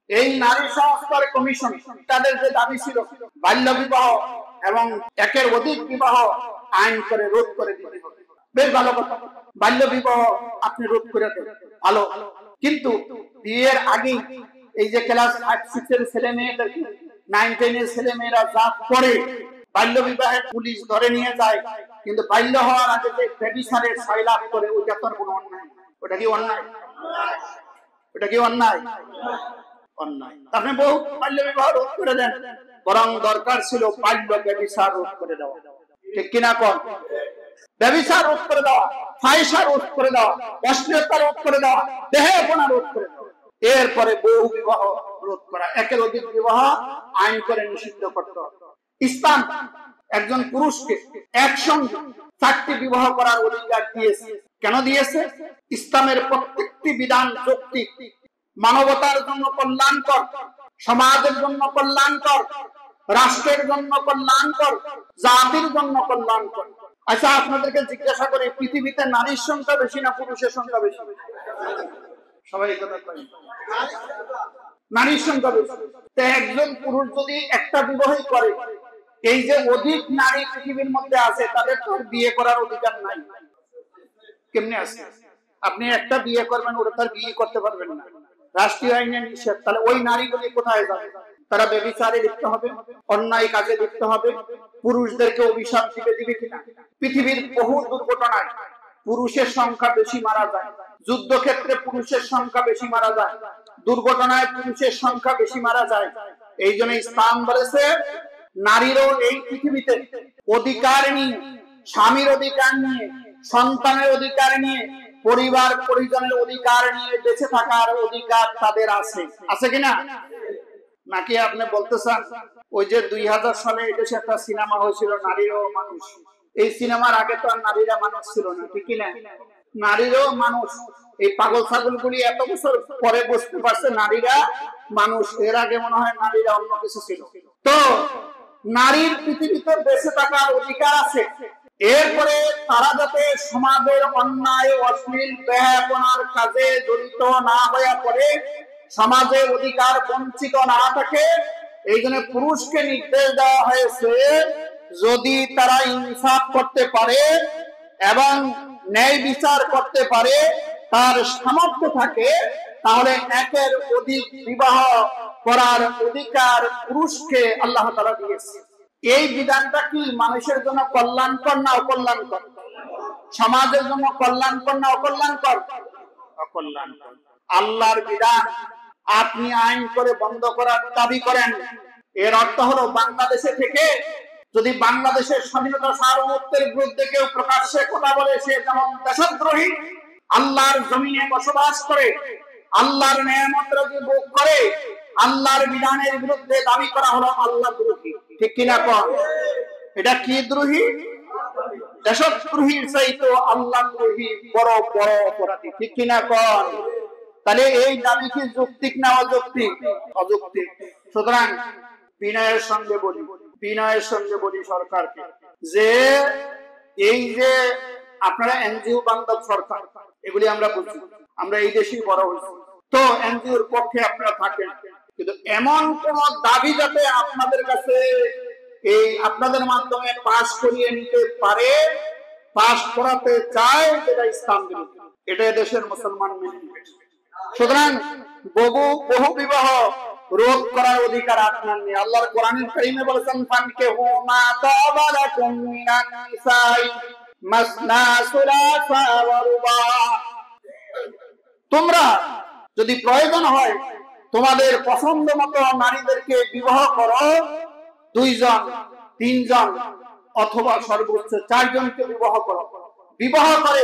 এই নারী সংস্কার কমিশন তাদের যে দাবি ছিল বাল্য বিবাহ এবং একের অধিক বিবাহ আইন করে রোধ করে দিতে হবে। বেশ ভালো কথা, বাল্য বিবাহ আপনি রোধ করে দেন, ভালো। কিন্তু বিয়ের আগে এই যে ক্লাস 5-6 এর ছেলে মেয়েদের 9-10 এর ছেলে মেয়েরা যা করে, বাল্য বিবাহে পুলিশ ধরে নিয়ে যায়, কিন্তু বাল্য হওয়ার আগে যে ব্যভিচারের সয়লাভ করে, ওইটা তো কোনো অন্যায়? ওটা কি অন্যায়? ওটা কি অন্যায়? অন্যায়। আপনি বহু বাল্য বিবাহ রোধ করে দেন, বরং দরকার ছিল বাল্য ব্যভিচার রোধ করে দেওয়া। ঠিক কিনা কোন? ব্যভিচার রোধ করে দেওয়া, ফাহিশা রোধ করে দেওয়া, অশ্লীলতা রোধ করে দেওয়া, দেহাপনা রোধ করে দেওয়া, এরপরে বহু বিবাহ রোধ করা, একের অধিক বিবাহ আইন করে নিষিদ্ধ করতে হবে। ইসলাম একজন পুরুষকে একসঙ্গে 4টি বিবাহ করার অধিকার দিয়েছে। কেন দিয়েছে? ইসলামের প্রত্যেকটি বিধান যৌক্তিক, মানবতার জন্য কল্যাণকর, সমাজের জন্য কল্যাণকর, রাষ্ট্রের জন্য কল্যাণকর, জাতির জন্য কল্যাণকর। আচ্ছা, আপনাদেরকে জিজ্ঞাসা করি, পৃথিবীতে নারীর সংখ্যা বেশি না পুরুষের সংখ্যা বেশি? সবাই কথা বলেন, নারীর সংখ্যা বেশি। তো একজন পুরুষ যদি একটা বিবাহই করে, এই যে অধিক নারী পৃথিবীর মধ্যে আছে, তাদের তো বিয়ে করার অধিকার নাই। কেমনে আছে? আপনি একটা বিয়ে করবেন, ওরা তার বিয়ে করতে পারবেন না, রাষ্ট্রীয় আইনে নিষেধ। তাহলে ওই নারীগুলি কোথায় যাবে? তারা ব্যভিচারে লিপ্ত হবে, অন্যায় কাজে লিপ্ত হবে, পুরুষদেরকে অভিশাপ দিবে কিনা? পৃথিবীর বহু দুর্ঘটনায় পুরুষের সংখ্যা বেশি মারা যায়, যুদ্ধক্ষেত্রে পুরুষের সংখ্যা বেশি মারা যায়, দুর্ঘটনায় পুরুষের সংখ্যা বেশি মারা যায়। এই জন্য ইসলাম বলেছে নারীরও এই পৃথিবীতে অধিকার নিয়ে, স্বামীর অধিকার নিয়ে, সন্তানের অধিকার নিয়ে, পরিবার পরিজনের অধিকার নিয়ে বেঁচে থাকার অধিকার তাদের আছে। আছে কিনা? নাকি আপনি বলতে চান ওই যে 2000 সালে এদেশে একটা সিনেমা হয়েছিল নারীরও মানুষ, এই সিনেমার আগে তো আর নারীরা মানুষ ছিল না, ঠিক কিনা? নারীরও মানুষ, এই পাগল ছাগল গুলি এত বছর পরে বুঝতে পারছে নারীরা মানুষ, এর আগে মনে হয় নারীরা অন্য কিছু ছিল। তো নারীর পৃথিবীতে বেঁচে থাকার অধিকার আছে। এরপরে তারা যাতে সমাজের অন্যায়, অশ্লীল, বেহায়াপনার কাজে জড়িত না হয়ে পড়ে, সমাজের অধিকার বঞ্চিত না থাকে, এই জন্য পুরুষকে নির্দেশ দেওয়া হয়েছে যদি তারা ইনসাফ করতে পারে এবং ন্যায় বিচার করতে পারে, তার সামর্থ্য থাকে, তাহলে একের অধিক বিবাহ করার অধিকার পুরুষকে আল্লাহ তাআলা দিয়েছে। এই বিধানটা কি মানুষের জন্য কল্যাণকর না অকল্যাণকর? সমাজের জন্য কল্যাণকর না অকল্যাণকর? অকল্যাণকর। আল্লাহর বিধান আপনি আইন করে বন্ধ করার দাবি করেন, এর অর্থ হলো বাংলাদেশে থেকে যদি বাংলাদেশের স্বাধীনতা সার্বভৌমত্বের বিরুদ্ধে কেউ প্রকাশ্যে কথা বলে, সে যেমন দেশদ্রোহী, আল্লাহর জমিনে বসবাস করে, আল্লাহর নিয়ামত রাজি ভোগ করে, আল্লাহর বিধানের বিরুদ্ধে দাবি করা হলো আল্লাহ দ্রোহী। ঠিক কিনা কন? এটা কি দ্রোহী? দেশদ্রোহীর চাইতে আল্লাহ দ্রোহী বড় বড় অপরাধী। ঠিক কিনা কন? তাহলে এই দাবি কি যৌক্তিক না অযৌক্তিক? অযৌক্তিক। সুতরাং বিনয়ের সঙ্গে বলি সরকারকে, যে এই যে আপনারা এনজিও বান্ধব সরকার, এগুলি আমরা বুঝি, আমরা এই দেশেই বড় হয়েছি, তো এনজিওর পক্ষে আপনারা থাকেন, কিন্তু এমন কোন দাবি যাতে আপনাদের কাছে এই আপনাদের মাধ্যমে পাস করিয়ে নিতে পারে, পাস করাতে চায়, যেটা ইসলাম বিরোধী, এটা দেশের মুসলমান মেনে নেবে। সুতরাং বহু বিবাহ রোধ করার অধিকার আপনার নেই। আল্লাহর কোরআনুল কারীমে বলেছেন, ফানকিহু মা তাবা লাকুম মিনান নিসাই মাসনা সুলাসা ওয়া রুবা। তোমরা যদি প্রয়োজন হয় তোমাদের পছন্দ মতো নারীদেরকে বিবাহ করো, 2 জন 3 জন অথবা সর্বোচ্চ 4 জনকে বিবাহ করো। বিবাহ করে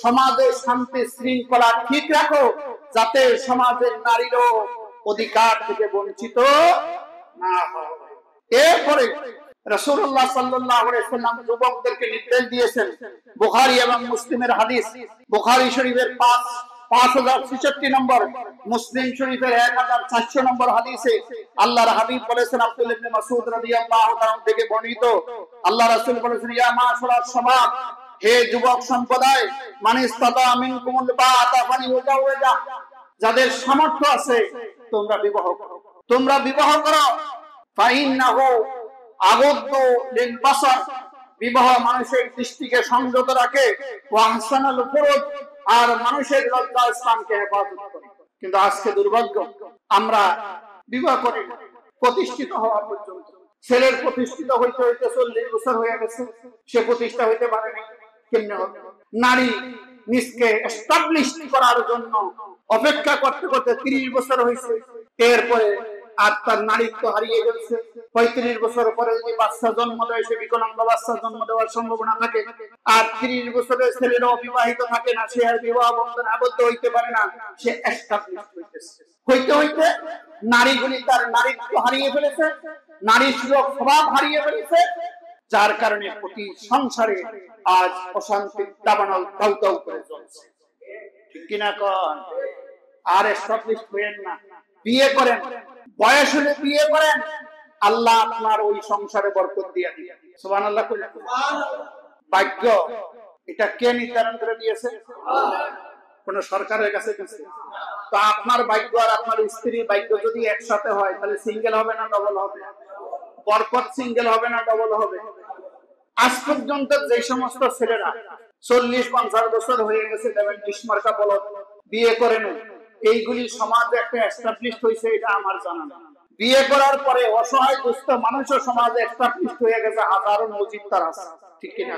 সমাজের শান্তি শৃঙ্খলা ঠিক রাখো, যাতে সমাজের নারীরও অধিকার থেকে বঞ্চিত না হয়। এরপরে রাসূলুল্লাহ সাল্লাল্লাহু আলাইহি ওয়াসাল্লাম যুবকদেরকে নির্দেশ দিয়েছেন, বুখারী এবং মুসলিমের হাদিস, বুখারী শরীফের 5066 নম্বর, মুসলিম শরীফের 1400 নম্বর হাদিসে আল্লাহর হাবিব বলেছেন, আব্দুল্লাহ ইবনে মাসউদ রাদিয়াল্লাহু তাআলা থেকে বর্ণিত, আল্লাহ রাসূল বলেছেন, ইয়া মাশারাস শাবাব, হে যুবক সম্প্রদায়, মান ইসতাতা মিনকুমুল বাআতা ফালিউজাওয়াজা, যাদের সামর্থ্য আছে তোমরা বিবাহ করো, তোমরা বিবাহ করো। ফাইন্নাহু আগাদ্দু লিল বাসার, বিবাহ মানুষের দৃষ্টিকে সংযত রাখে। ওয়া আহসানুল ফুরুজ, আর মানুষের লজ্জা স্থানকে হেফাজত করে। কিন্তু আজকে দুর্ভাগ্য, আমরা বিবাহ করি প্রতিষ্ঠিত হওয়া পর্যন্ত। ছেলের প্রতিষ্ঠিত হইতে হইতে 40 বছর হয়ে গেছে, সে প্রতিষ্ঠা হইতে পারেনি, কেমনে হবে? নারী নিজকে এস্টাবলিশ করার জন্য অপেক্ষা করতে করতে 30 বছর হয়েছে, এরপরে আর তার নারীত্ব হারিয়ে গেছে। 35 বছর পরে যদি বাচ্চা জন্ম দেয়, সে বিকলাঙ্গ বাচ্চা জন্ম দেওয়ার সম্ভাবনা থাকে। আর 30 বছরের ছেলেরা অবিবাহিত থাকে না, সে আর বিবাহ বন্ধনে আবদ্ধ হইতে পারে না, সে এস্টাবলিশ হইতে হইতে নারীগুলি তার নারীত্ব হারিয়ে ফেলেছে, নারী সুলভ স্বভাব হারিয়ে ফেলেছে, যার কারণে প্রতি সংসারে আজ অশান্তি দাবানল দাউ করে চলছে। ঠিক কিনা কন? আর এস্টাবলিশ হইেন না, বিয়ে করেন, বয়স হলে বিয়ে করেন, আল্লাহ আপনার ওই সংসারে বরকত দিয়ে দিবেন। সুবহানাল্লাহ। ভাগ্য এটা কে নির্ধারণ করে দিয়েছে? কোন সরকারের কাছে গেছে? তো আপনার ভাগ্য আর আপনার স্ত্রীর ভাগ্য যদি একসাথে হয়, তাহলে সিঙ্গেল হবে না ডবল হবে? বরকত সিঙ্গেল হবে না ডবল হবে? আজ পর্যন্ত যে সমস্ত ছেলেরা 40-50 বছর হয়ে গেছে, 70 মার্কা বলদ বিয়ে করেন, এইগুলি সমাজে একটা এস্টাবলিশ হয়েছে, এটা আমার জানা না। বিয়ে করার পরে অসহায় দুস্থ মানুষও সমাজে এস্টাবলিশ হয়ে গেছে, হাজারো মসজিদ তার আছে। ঠিক কিনা?